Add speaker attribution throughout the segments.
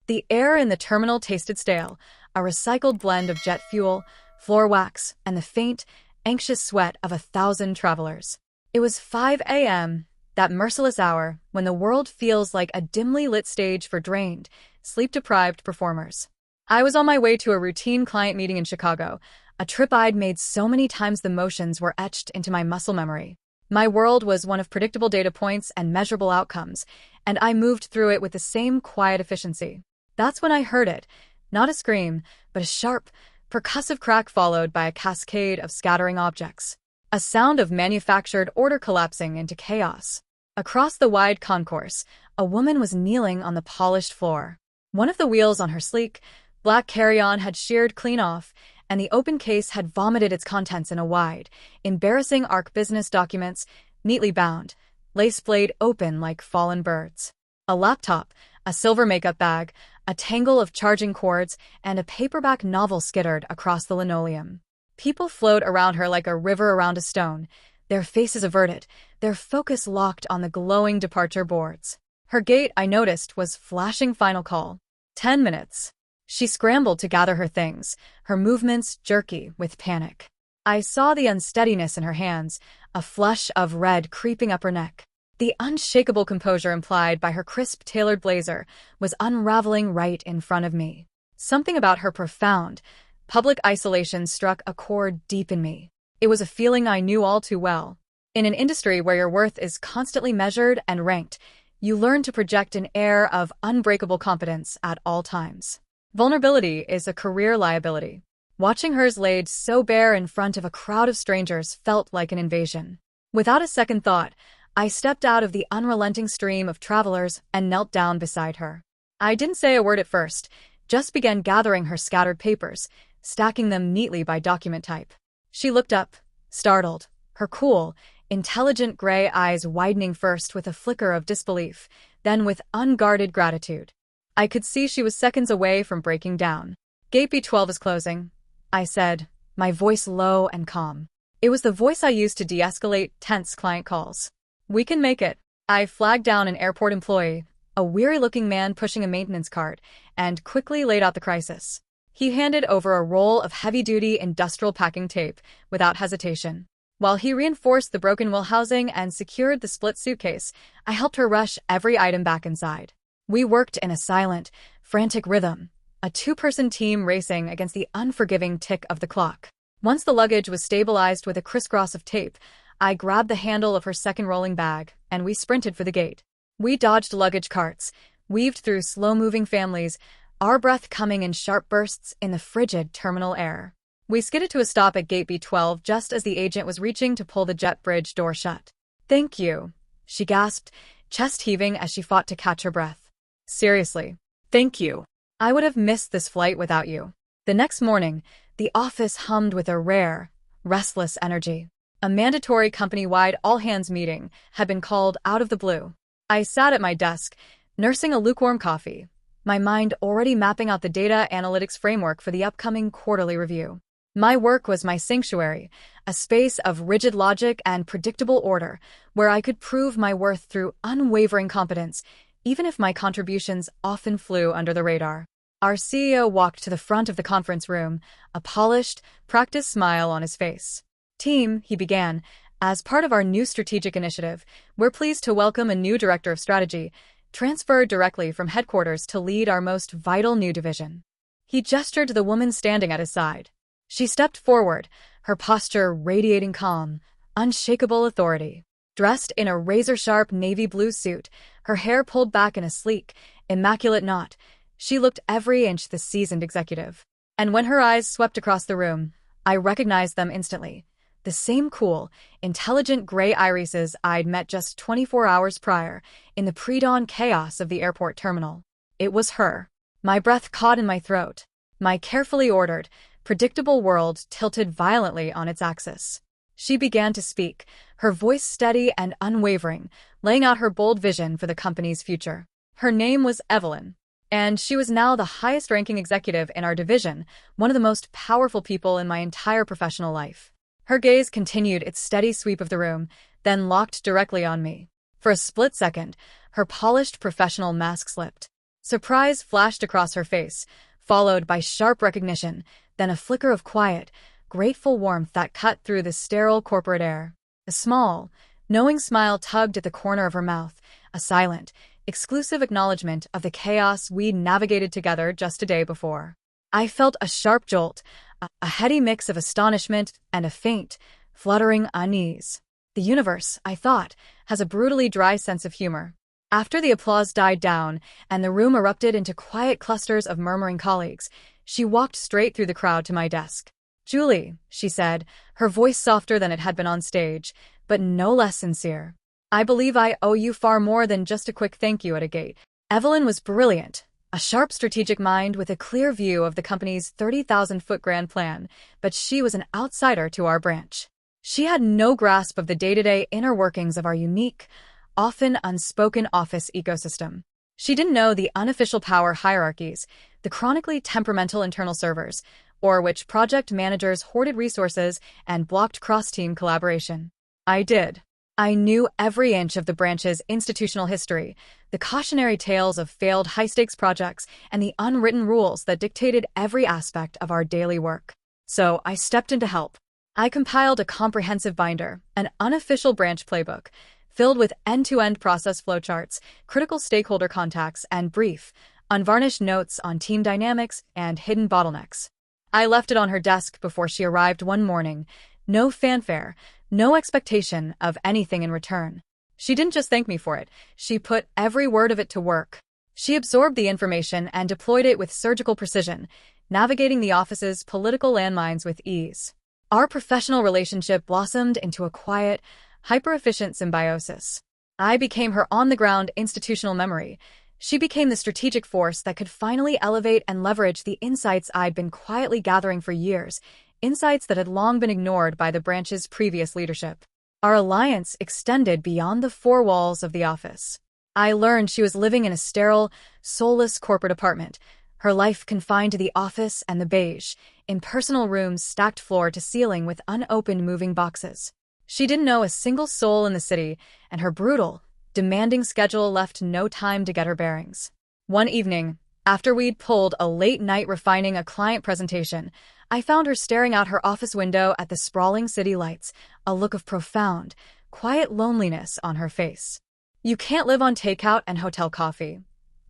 Speaker 1: The air in the terminal tasted stale, a recycled blend of jet fuel, floor wax, and the faint, anxious sweat of 1,000 travelers. It was 5 a.m., that merciless hour when the world feels like a dimly lit stage for drained, sleep-deprived performers. I was on my way to a routine client meeting in Chicago, a trip I'd made so many times the motions were etched into my muscle memory. My world was one of predictable data points and measurable outcomes, and I moved through it with the same quiet efficiency. That's when I heard it, not a scream, but a sharp, percussive crack followed by a cascade of scattering objects. A sound of manufactured order collapsing into chaos. Across the wide concourse, a woman was kneeling on the polished floor. One of the wheels on her sleek, black carry-on had sheared clean off, and the open case had vomited its contents in a wide, embarrassing arc business documents, neatly bound, lace-flayed open like fallen birds. A laptop, a silver makeup bag, a tangle of charging cords, and a paperback novel skittered across the linoleum. People flowed around her like a river around a stone, their faces averted, their focus locked on the glowing departure boards. Her gait, I noticed, was flashing final call. 10 minutes. She scrambled to gather her things, her movements jerky with panic. I saw the unsteadiness in her hands, a flush of red creeping up her neck. The unshakable composure implied by her crisp tailored blazer was unraveling right in front of me. Something about her profound, public isolation struck a chord deep in me. It was a feeling I knew all too well. In an industry where your worth is constantly measured and ranked, you learn to project an air of unbreakable confidence at all times. Vulnerability is a career liability. Watching hers laid so bare in front of a crowd of strangers felt like an invasion. Without a second thought, I stepped out of the unrelenting stream of travelers and knelt down beside her. I didn't say a word at first, just began gathering her scattered papers, stacking them neatly by document type. She looked up, startled, her cool, intelligent gray eyes widening first with a flicker of disbelief, then with unguarded gratitude. I could see she was seconds away from breaking down. Gate B12 is closing, I said, my voice low and calm. It was the voice I used to de-escalate tense client calls. We can make it. I flagged down an airport employee, a weary-looking man pushing a maintenance cart, and quickly laid out the crisis. He handed over a roll of heavy-duty industrial packing tape without hesitation. While he reinforced the broken wheel housing and secured the split suitcase, I helped her rush every item back inside. We worked in a silent, frantic rhythm, a two-person team racing against the unforgiving tick of the clock. Once the luggage was stabilized with a crisscross of tape, I grabbed the handle of her second rolling bag, and we sprinted for the gate. We dodged luggage carts, weaved through slow-moving families, our breath coming in sharp bursts in the frigid terminal air. We skidded to a stop at gate B12 just as the agent was reaching to pull the jet bridge door shut. "Thank you," she gasped, chest heaving as she fought to catch her breath. "Seriously, thank you. I would have missed this flight without you." The next morning, the office hummed with a rare, restless energy. A mandatory company-wide all-hands meeting had been called out of the blue. I sat at my desk, nursing a lukewarm coffee, my mind already mapping out the data analytics framework for the upcoming quarterly review. My work was my sanctuary, a space of rigid logic and predictable order, where I could prove my worth through unwavering competence, even if my contributions often flew under the radar. Our CEO walked to the front of the conference room, a polished, practiced smile on his face. "Team," he began, "as part of our new strategic initiative, we're pleased to welcome a new director of strategy, transferred directly from headquarters to lead our most vital new division." He gestured to the woman standing at his side. She stepped forward, her posture radiating calm, unshakable authority. Dressed in a razor-sharp navy blue suit, her hair pulled back in a sleek, immaculate knot, she looked every inch the seasoned executive. And when her eyes swept across the room, I recognized them instantly. The same cool, intelligent gray irises I'd met just 24 hours prior in the pre-dawn chaos of the airport terminal. It was her. My breath caught in my throat. My carefully ordered, predictable world tilted violently on its axis. She began to speak, her voice steady and unwavering, laying out her bold vision for the company's future. Her name was Evelyn, and she was now the highest-ranking executive in our division, one of the most powerful people in my entire professional life. Her gaze continued its steady sweep of the room, then locked directly on me. For a split second, her polished professional mask slipped. Surprise flashed across her face, followed by sharp recognition, then a flicker of quiet, grateful warmth that cut through the sterile corporate air. A small, knowing smile tugged at the corner of her mouth, a silent, exclusive acknowledgement of the chaos we'd navigated together just a day before. I felt a sharp jolt, a heady mix of astonishment and a faint, fluttering unease. The universe, I thought, has a brutally dry sense of humor. After the applause died down and the room erupted into quiet clusters of murmuring colleagues, she walked straight through the crowd to my desk. "Julie," she said, her voice softer than it had been on stage, but no less sincere. "I believe I owe you far more than just a quick thank you at a gate." Evelyn was brilliant, a sharp strategic mind with a clear view of the company's 30,000-foot grand plan, but she was an outsider to our branch. She had no grasp of the day-to-day inner workings of our unique, often unspoken office ecosystem. She didn't know the unofficial power hierarchies, the chronically temperamental internal servers, or which project managers hoarded resources and blocked cross-team collaboration. I did. I knew every inch of the branch's institutional history, the cautionary tales of failed high-stakes projects, and the unwritten rules that dictated every aspect of our daily work. So I stepped in to help. I compiled a comprehensive binder, an unofficial branch playbook, filled with end-to-end process flowcharts, critical stakeholder contacts, and brief, unvarnished notes on team dynamics and hidden bottlenecks. I left it on her desk before she arrived one morning. No fanfare, no expectation of anything in return. She didn't just thank me for it, she put every word of it to work. She absorbed the information and deployed it with surgical precision, navigating the office's political landmines with ease. Our professional relationship blossomed into a quiet, hyper-efficient symbiosis. I became her on-the-ground institutional memory. She became the strategic force that could finally elevate and leverage the insights I'd been quietly gathering for years, insights that had long been ignored by the branch's previous leadership. Our alliance extended beyond the four walls of the office. I learned she was living in a sterile, soulless corporate apartment, her life confined to the office and the beige, impersonal rooms stacked floor to ceiling with unopened moving boxes. She didn't know a single soul in the city, and her brutal, demanding schedule left no time to get her bearings. One evening, after we'd pulled a late night refining a client presentation, I found her staring out her office window at the sprawling city lights, a look of profound, quiet loneliness on her face. "You can't live on takeout and hotel coffee,"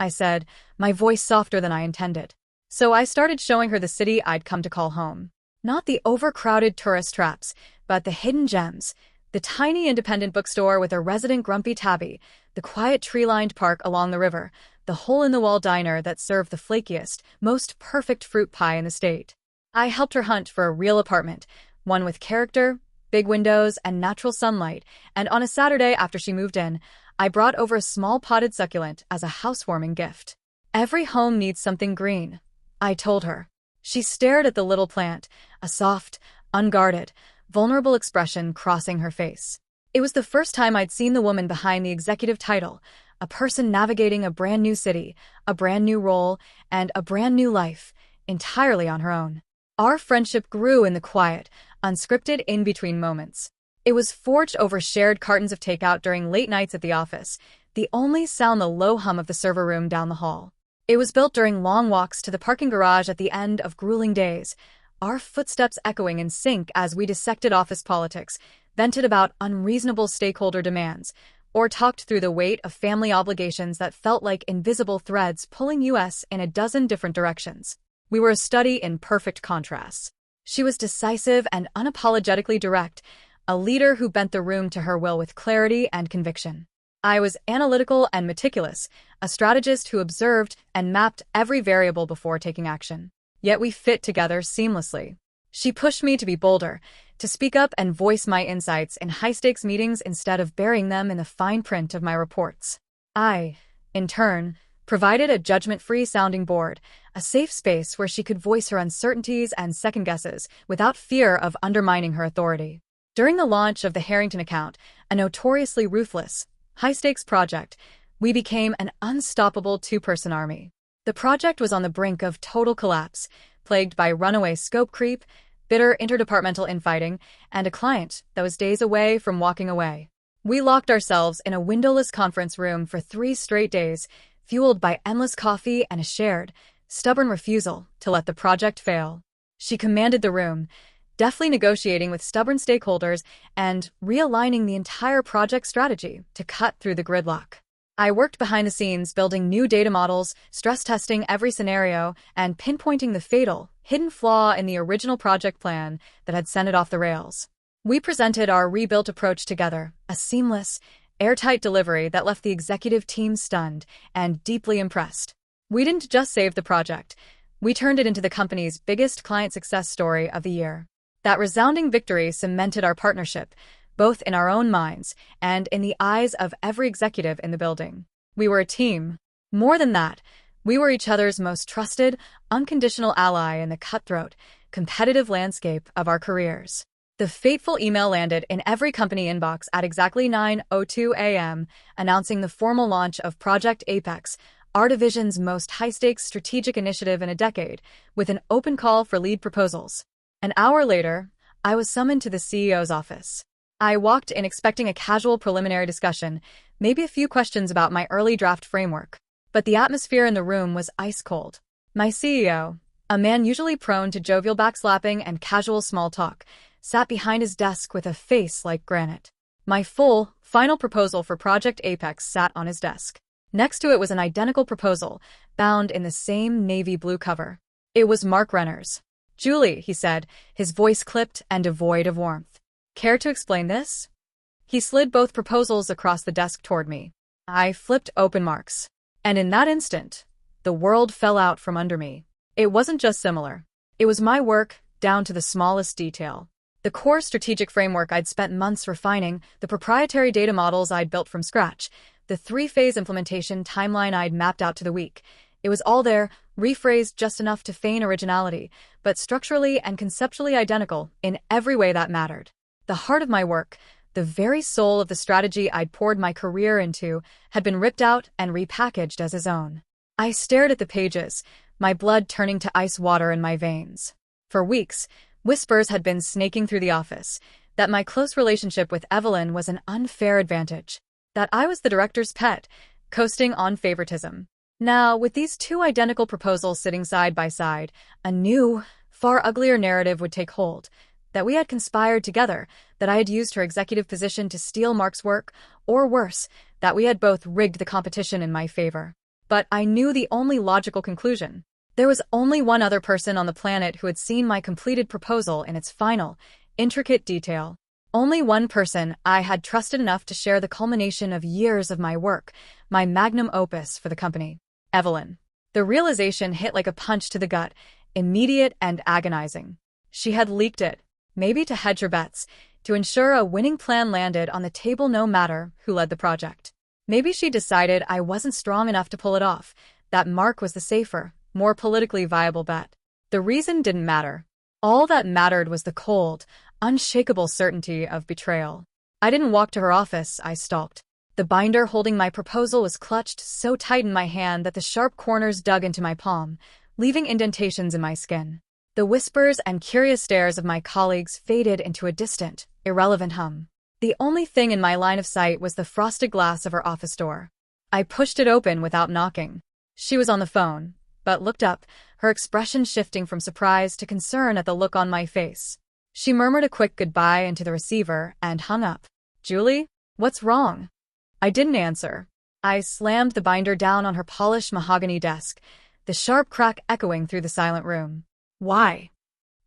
Speaker 1: I said, my voice softer than I intended. So I started showing her the city I'd come to call home. Not the overcrowded tourist traps, but the hidden gems, the tiny independent bookstore with a resident grumpy tabby, the quiet tree-lined park along the river, the hole-in-the-wall diner that served the flakiest, most perfect fruit pie in the state. I helped her hunt for a real apartment, one with character, big windows, and natural sunlight, and on a Saturday after she moved in, I brought over a small potted succulent as a housewarming gift. "Every home needs something green," I told her. She stared at the little plant, a soft, unguarded, vulnerable expression crossing her face. It was the first time I'd seen the woman behind the executive title, a person navigating a brand new city, a brand new role, and a brand new life, entirely on her own. Our friendship grew in the quiet, unscripted in-between moments. It was forged over shared cartons of takeout during late nights at the office, the only sound the low hum of the server room down the hall. It was built during long walks to the parking garage at the end of grueling days, our footsteps echoing in sync as we dissected office politics, vented about unreasonable stakeholder demands, or talked through the weight of family obligations that felt like invisible threads pulling us in a dozen different directions. We were a study in perfect contrasts. She was decisive and unapologetically direct, a leader who bent the room to her will with clarity and conviction. I was analytical and meticulous, a strategist who observed and mapped every variable before taking action. Yet we fit together seamlessly. She pushed me to be bolder, to speak up and voice my insights in high-stakes meetings instead of burying them in the fine print of my reports. I, in turn, provided a judgment-free sounding board, a safe space where she could voice her uncertainties and second guesses without fear of undermining her authority. During the launch of the Harrington account, a notoriously ruthless, high-stakes project, we became an unstoppable two-person army. The project was on the brink of total collapse, plagued by runaway scope creep, bitter interdepartmental infighting, and a client that was days away from walking away. We locked ourselves in a windowless conference room for 3 straight days, fueled by endless coffee and a shared, stubborn refusal to let the project fail. She commanded the room, deftly negotiating with stubborn stakeholders and realigning the entire project strategy to cut through the gridlock. I worked behind the scenes building new data models, stress testing every scenario, and pinpointing the fatal, hidden flaw in the original project plan that had sent it off the rails. We presented our rebuilt approach together, a seamless, airtight delivery that left the executive team stunned and deeply impressed. We didn't just save the project, we turned it into the company's biggest client success story of the year. That resounding victory cemented our partnership, both in our own minds and in the eyes of every executive in the building. We were a team. More than that, we were each other's most trusted, unconditional ally in the cutthroat, competitive landscape of our careers. The fateful email landed in every company inbox at exactly 9:02 a.m., announcing the formal launch of Project Apex, our division's most high-stakes strategic initiative in a decade, with an open call for lead proposals. An hour later, I was summoned to the CEO's office. I walked in expecting a casual preliminary discussion, maybe a few questions about my early draft framework. But the atmosphere in the room was ice cold. My CEO, a man usually prone to jovial backslapping and casual small talk, sat behind his desk with a face like granite. My full, final proposal for Project Apex sat on his desk. Next to it was an identical proposal, bound in the same navy blue cover. It was Mark Renner's. "Julie," he said, his voice clipped and devoid of warmth. "Care to explain this?" He slid both proposals across the desk toward me. I flipped open Mark's. And in that instant, the world fell out from under me. It wasn't just similar. It was my work, down to the smallest detail. The core strategic framework I'd spent months refining, the proprietary data models I'd built from scratch, the three-phase implementation timeline I'd mapped out to the week. It was all there, rephrased just enough to feign originality, but structurally and conceptually identical in every way that mattered. The heart of my work, the very soul of the strategy I'd poured my career into, had been ripped out and repackaged as his own. I stared at the pages, my blood turning to ice water in my veins. For weeks, whispers had been snaking through the office, that my close relationship with Evelyn was an unfair advantage, that I was the director's pet, coasting on favoritism. Now, with these two identical proposals sitting side by side, a new, far uglier narrative would take hold, that we had conspired together, that I had used her executive position to steal Mark's work, or worse, that we had both rigged the competition in my favor. But I knew the only logical conclusion. There was only one other person on the planet who had seen my completed proposal in its final, intricate detail. Only one person I had trusted enough to share the culmination of years of my work, my magnum opus for the company. Evelyn. The realization hit like a punch to the gut, immediate and agonizing. She had leaked it, maybe to hedge her bets, to ensure a winning plan landed on the table no matter who led the project. Maybe she decided I wasn't strong enough to pull it off, that Mark was the safer, more politically viable bet. The reason didn't matter. All that mattered was the cold, unshakable certainty of betrayal. I didn't walk to her office, I stalked. The binder holding my proposal was clutched so tight in my hand that the sharp corners dug into my palm, leaving indentations in my skin. The whispers and curious stares of my colleagues faded into a distant, irrelevant hum. The only thing in my line of sight was the frosted glass of her office door. I pushed it open without knocking. She was on the phone, but looked up, her expression shifting from surprise to concern at the look on my face. She murmured a quick goodbye into the receiver and hung up. "Julie, what's wrong?" I didn't answer. I slammed the binder down on her polished mahogany desk, the sharp crack echoing through the silent room. "Why?"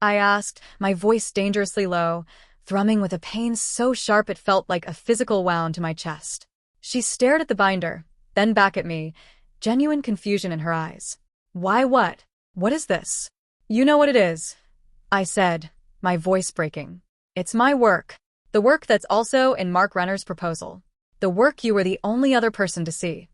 Speaker 1: I asked, my voice dangerously low, thrumming with a pain so sharp it felt like a physical wound to my chest. She stared at the binder, then back at me, genuine confusion in her eyes. "Why what? What is this?" "You know what it is," I said, my voice breaking. "It's my work. The work that's also in Mark Renner's proposal. The work you were the only other person to see."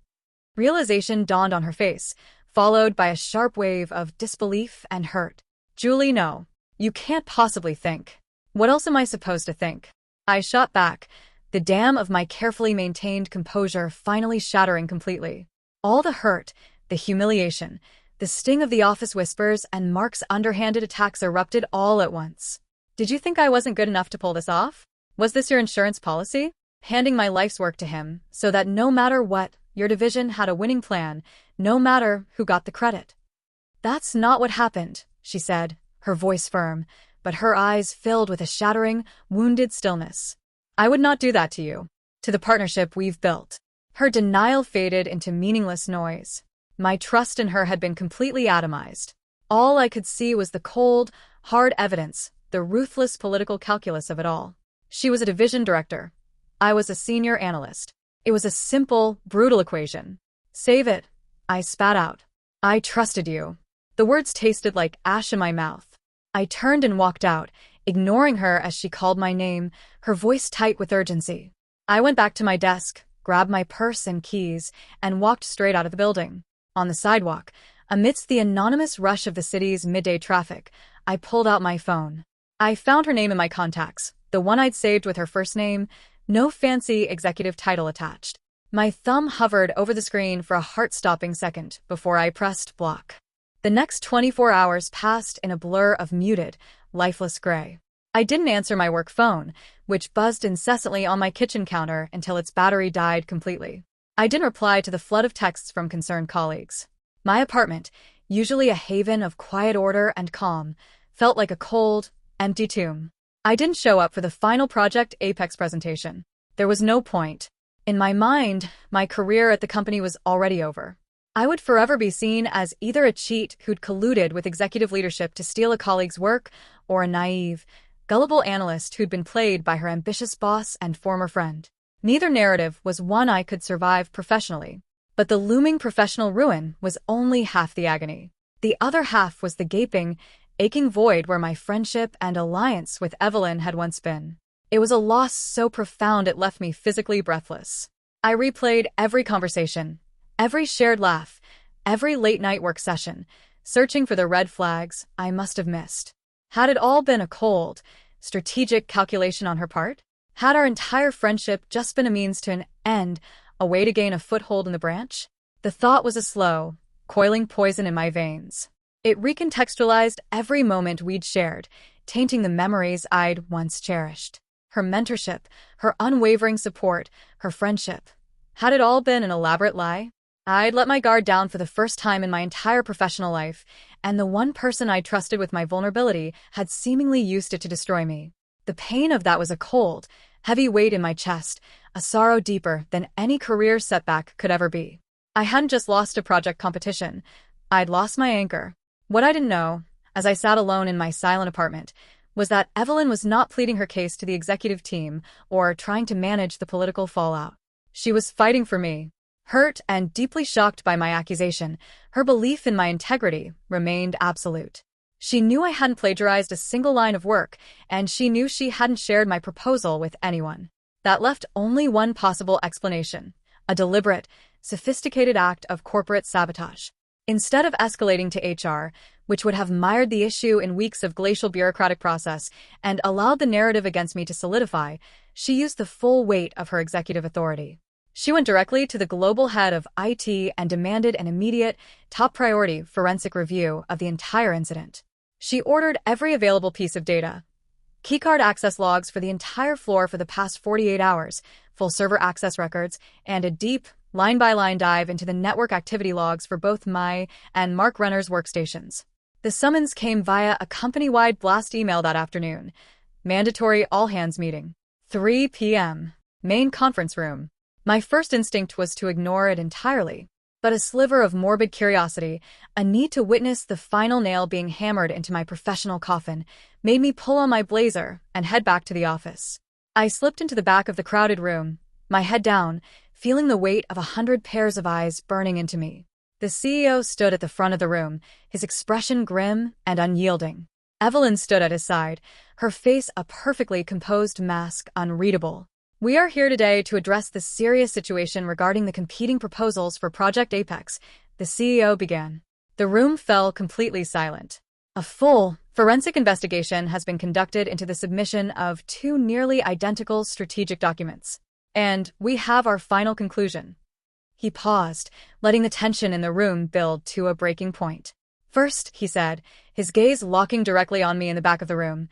Speaker 1: Realization dawned on her face, followed by a sharp wave of disbelief and hurt. "Julie, no. You can't possibly think. What else am I supposed to think?" I shot back, the dam of my carefully maintained composure finally shattering completely. All the hurt, the humiliation, the sting of the office whispers, and Mark's underhanded attacks erupted all at once. "Did you think I wasn't good enough to pull this off? Was this your insurance policy? Handing my life's work to him, so that no matter what, Your division had a winning plan, no matter who got the credit. That's not what happened, she said, her voice firm, but her eyes filled with a shattering, wounded stillness. I would not do that to you, to the partnership we've built. Her denial faded into meaningless noise. My trust in her had been completely atomized. All I could see was the cold, hard evidence, the ruthless political calculus of it all. She was a division director. I was a senior analyst. It was a simple, brutal equation. Save it, I spat out. I trusted you. The words tasted like ash in my mouth. I turned and walked out, ignoring her as she called my name, her voice tight with urgency. I went back to my desk, grabbed my purse and keys, and walked straight out of the building. On the sidewalk, amidst the anonymous rush of the city's midday traffic, I pulled out my phone. I found her name in my contacts, the one I'd saved with her first name, no fancy executive title attached. My thumb hovered over the screen for a heart-stopping second before I pressed block. The next 24 hours passed in a blur of muted, lifeless gray. I didn't answer my work phone, which buzzed incessantly on my kitchen counter until its battery died completely. I didn't reply to the flood of texts from concerned colleagues. My apartment, usually a haven of quiet order and calm, felt like a cold, empty tomb. I didn't show up for the final Project Apex presentation. There was no point. In my mind, my career at the company was already over. I would forever be seen as either a cheat who'd colluded with executive leadership to steal a colleague's work, or a naive, gullible analyst who'd been played by her ambitious boss and former friend. Neither narrative was one I could survive professionally. But the looming professional ruin was only half the agony. The other half was the gaping, aching void where my friendship and alliance with Evelyn had once been. It was a loss so profound it left me physically breathless. I replayed every conversation, every shared laugh, every late-night work session, searching for the red flags I must have missed. Had it all been a cold, strategic calculation on her part? Had our entire friendship just been a means to an end, a way to gain a foothold in the branch? The thought was a slow, coiling poison in my veins. It recontextualized every moment we'd shared, tainting the memories I'd once cherished. Her mentorship, her unwavering support, her friendship. Had it all been an elaborate lie? I'd let my guard down for the first time in my entire professional life, and the one person I trusted with my vulnerability had seemingly used it to destroy me. The pain of that was a cold, heavy weight in my chest, a sorrow deeper than any career setback could ever be. I hadn't just lost a project competition. I'd lost my anchor. What I didn't know, as I sat alone in my silent apartment, was that Evelyn was not pleading her case to the executive team or trying to manage the political fallout. She was fighting for me. Hurt and deeply shocked by my accusation, her belief in my integrity remained absolute. She knew I hadn't plagiarized a single line of work, and she knew she hadn't shared my proposal with anyone. That left only one possible explanation: a deliberate, sophisticated act of corporate sabotage. Instead of escalating to HR, which would have mired the issue in weeks of glacial bureaucratic process and allowed the narrative against me to solidify, she used the full weight of her executive authority. She went directly to the global head of IT and demanded an immediate, top-priority forensic review of the entire incident. She ordered every available piece of data: keycard access logs for the entire floor for the past 48 hours, full server access records, and a deep, line-by-line dive into the network activity logs for both my and Mark Renner's workstations. The summons came via a company-wide blast email that afternoon. Mandatory all-hands meeting. 3 p.m. Main conference room. My first instinct was to ignore it entirely. But a sliver of morbid curiosity, a need to witness the final nail being hammered into my professional coffin, made me pull on my blazer and head back to the office. I slipped into the back of the crowded room, my head down, feeling the weight of 100 pairs of eyes burning into me. The CEO stood at the front of the room, his expression grim and unyielding. Evelyn stood at his side, her face a perfectly composed mask unreadable. "We are here today to address the serious situation regarding the competing proposals for Project Apex," the CEO began. The room fell completely silent. "A full, forensic investigation has been conducted into the submission of 2 nearly identical strategic documents. And we have our final conclusion." He paused, letting the tension in the room build to a breaking point. "First," he said, his gaze locking directly on me in the back of the room,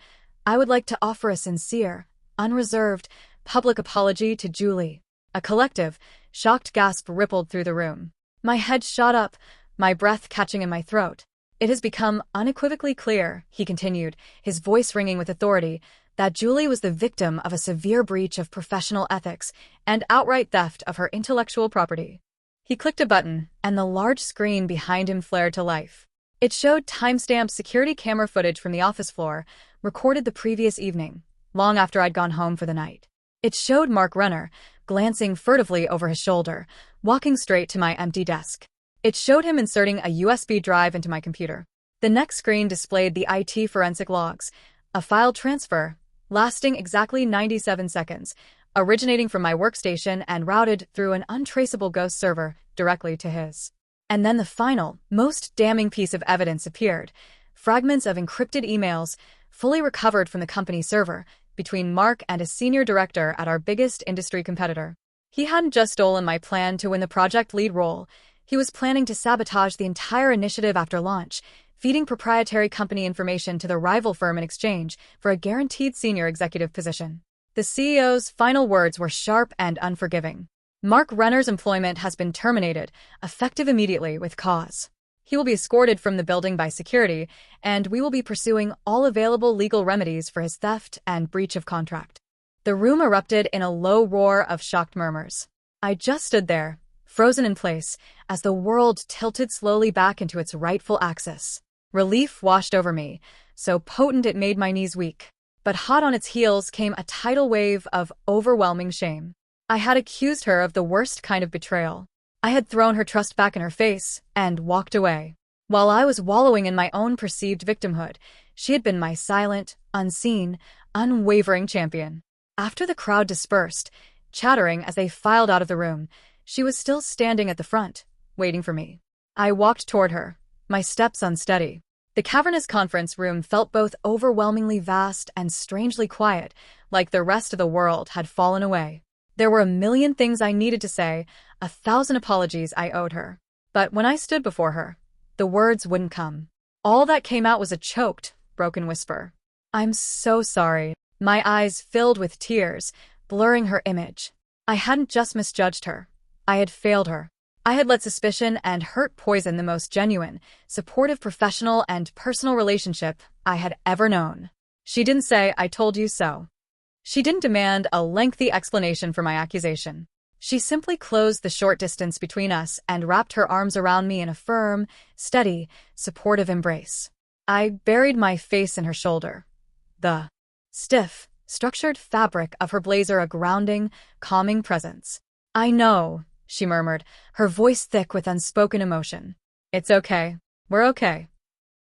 Speaker 1: "I would like to offer a sincere, unreserved, public apology to Julie. A collective, shocked gasp rippled through the room. My head shot up, my breath catching in my throat. It has become unequivocally clear, he continued, his voice ringing with authority, that Julie was the victim of a severe breach of professional ethics and outright theft of her intellectual property. He clicked a button, and the large screen behind him flared to life. It showed timestamped security camera footage from the office floor, recorded the previous evening, long after I'd gone home for the night. It showed Mark Renner, glancing furtively over his shoulder, walking straight to my empty desk. It showed him inserting a USB drive into my computer. The next screen displayed the IT forensic logs, a file transfer, lasting exactly 97 seconds, originating from my workstation and routed through an untraceable ghost server directly to his. And then the final, most damning piece of evidence appeared, fragments of encrypted emails, fully recovered from the company server, between Mark and a senior director at our biggest industry competitor. He hadn't just stolen my plan to win the project lead role, he was planning to sabotage the entire initiative after launch, feeding proprietary company information to the rival firm in exchange for a guaranteed senior executive position. The CEO's final words were sharp and unforgiving. Mark Renner's employment has been terminated, effective immediately with cause. He will be escorted from the building by security, and we will be pursuing all available legal remedies for his theft and breach of contract. The room erupted in a low roar of shocked murmurs. I just stood there, frozen in place, as the world tilted slowly back into its rightful axis. Relief washed over me, so potent it made my knees weak. But hot on its heels came a tidal wave of overwhelming shame. I had accused her of the worst kind of betrayal. I had thrown her trust back in her face and walked away. While I was wallowing in my own perceived victimhood, she had been my silent, unseen, unwavering champion. After the crowd dispersed, chattering as they filed out of the room, she was still standing at the front, waiting for me. I walked toward her, my steps unsteady. The cavernous conference room felt both overwhelmingly vast and strangely quiet, like the rest of the world had fallen away. There were a million things I needed to say, 1,000 apologies I owed her. But when I stood before her, the words wouldn't come. All that came out was a choked, broken whisper. "I'm so sorry." My eyes filled with tears, blurring her image. I hadn't just misjudged her. I had failed her. I had let suspicion and hurt poison the most genuine, supportive professional and personal relationship I had ever known. She didn't say, "I told you so." She didn't demand a lengthy explanation for my accusation. She simply closed the short distance between us and wrapped her arms around me in a firm, steady, supportive embrace. I buried my face in her shoulder. The stiff, structured fabric of her blazer a grounding, calming presence. "I know," she murmured, her voice thick with unspoken emotion. "It's okay. We're okay."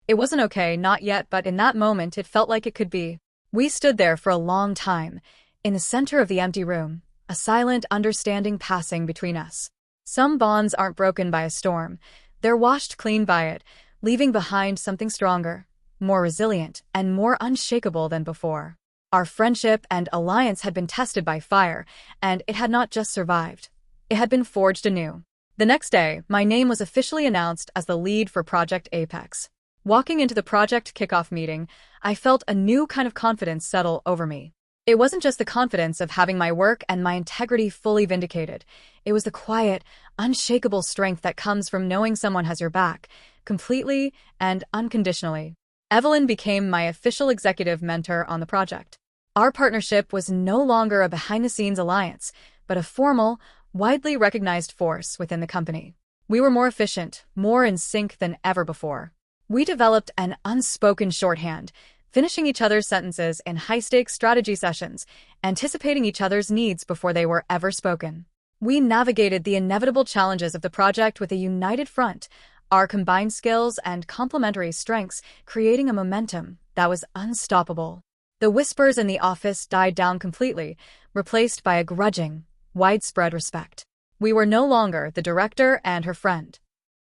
Speaker 1: It wasn't okay, not yet, but in that moment it felt like it could be. We stood there for a long time, in the center of the empty room, a silent understanding passing between us. Some bonds aren't broken by a storm. They're washed clean by it, leaving behind something stronger, more resilient, and more unshakable than before. Our friendship and alliance had been tested by fire, and it had not just survived. It had been forged anew. The next day, my name was officially announced as the lead for Project Apex. Walking into the project kickoff meeting, I felt a new kind of confidence settle over me. It wasn't just the confidence of having my work and my integrity fully vindicated. It was the quiet, unshakable strength that comes from knowing someone has your back, completely and unconditionally. Evelyn became my official executive mentor on the project. Our partnership was no longer a behind-the-scenes alliance, but a formal, widely recognized force within the company. We were more efficient, more in sync than ever before. We developed an unspoken shorthand, finishing each other's sentences in high-stakes strategy sessions, anticipating each other's needs before they were ever spoken. We navigated the inevitable challenges of the project with a united front, our combined skills and complementary strengths creating a momentum that was unstoppable. The whispers in the office died down completely, replaced by a grudging, widespread respect. We were no longer the director and her friend.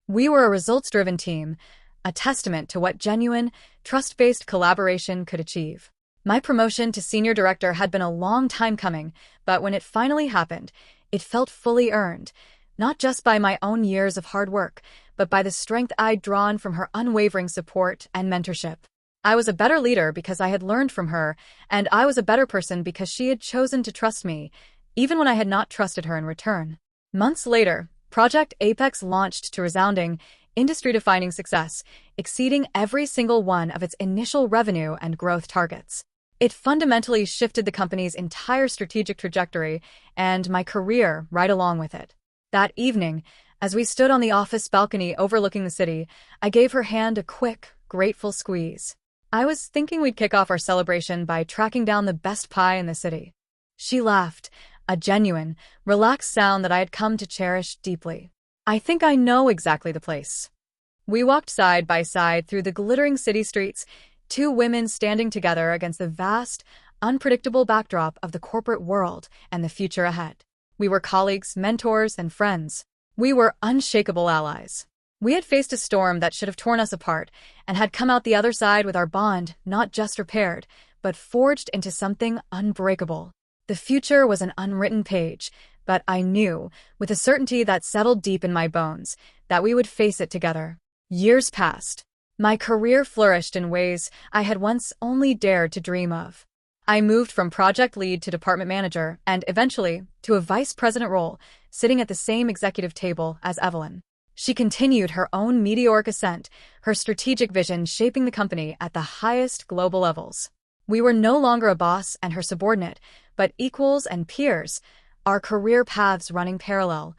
Speaker 1: We were a results-driven team, a testament to what genuine, trust-based collaboration could achieve. My promotion to senior director had been a long time coming, but when it finally happened, it felt fully earned, not just by my own years of hard work, but by the strength I'd drawn from her unwavering support and mentorship. I was a better leader because I had learned from her, and I was a better person because she had chosen to trust me, even when I had not trusted her in return. Months later, Project Apex launched to resounding, industry-defining success, exceeding every single one of its initial revenue and growth targets. It fundamentally shifted the company's entire strategic trajectory and my career right along with it. That evening, as we stood on the office balcony overlooking the city, I gave her hand a quick, grateful squeeze. I was thinking we'd kick off our celebration by tracking down the best pie in the city. She laughed, a genuine, relaxed sound that I had come to cherish deeply. I think I know exactly the place. We walked side by side through the glittering city streets, two women standing together against the vast, unpredictable backdrop of the corporate world and the future ahead. We were colleagues, mentors, and friends. We were unshakable allies. We had faced a storm that should have torn us apart and had come out the other side with our bond not just repaired, but forged into something unbreakable. The future was an unwritten page, but I knew, with a certainty that settled deep in my bones, that we would face it together. Years passed. My career flourished in ways I had once only dared to dream of. I moved from project lead to department manager and, eventually, to a vice president role, sitting at the same executive table as Evelyn. She continued her own meteoric ascent, her strategic vision shaping the company at the highest global levels. We were no longer a boss and her subordinate, but equals and peers, our career paths running parallel,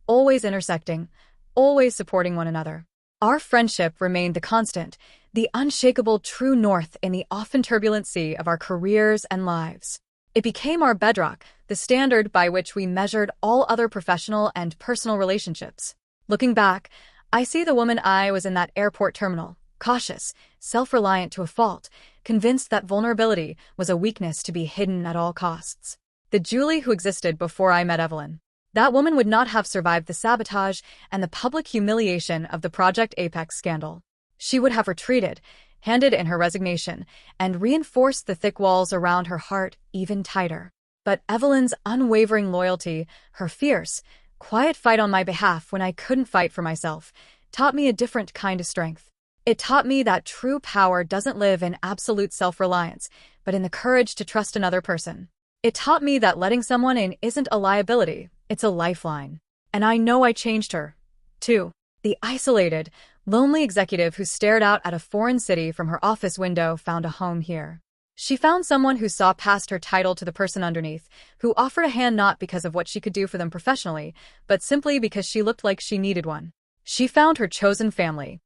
Speaker 1: always intersecting, always supporting one another. Our friendship remained the constant, the unshakable true north in the often turbulent sea of our careers and lives. It became our bedrock, the standard by which we measured all other professional and personal relationships. Looking back, I see the woman I was in that airport terminal, cautious, self-reliant to a fault, convinced that vulnerability was a weakness to be hidden at all costs. The Julie who existed before I met Evelyn. That woman would not have survived the sabotage and the public humiliation of the Project Apex scandal. She would have retreated, handed in her resignation, and reinforced the thick walls around her heart even tighter. But Evelyn's unwavering loyalty, her fierce, quiet fight on my behalf when I couldn't fight for myself, taught me a different kind of strength. It taught me that true power doesn't live in absolute self-reliance, but in the courage to trust another person. It taught me that letting someone in isn't a liability, it's a lifeline. And I know I changed her, too. The isolated, lonely executive who stared out at a foreign city from her office window found a home here. She found someone who saw past her title to the person underneath, who offered a hand not because of what she could do for them professionally, but simply because she looked like she needed one. She found her chosen family,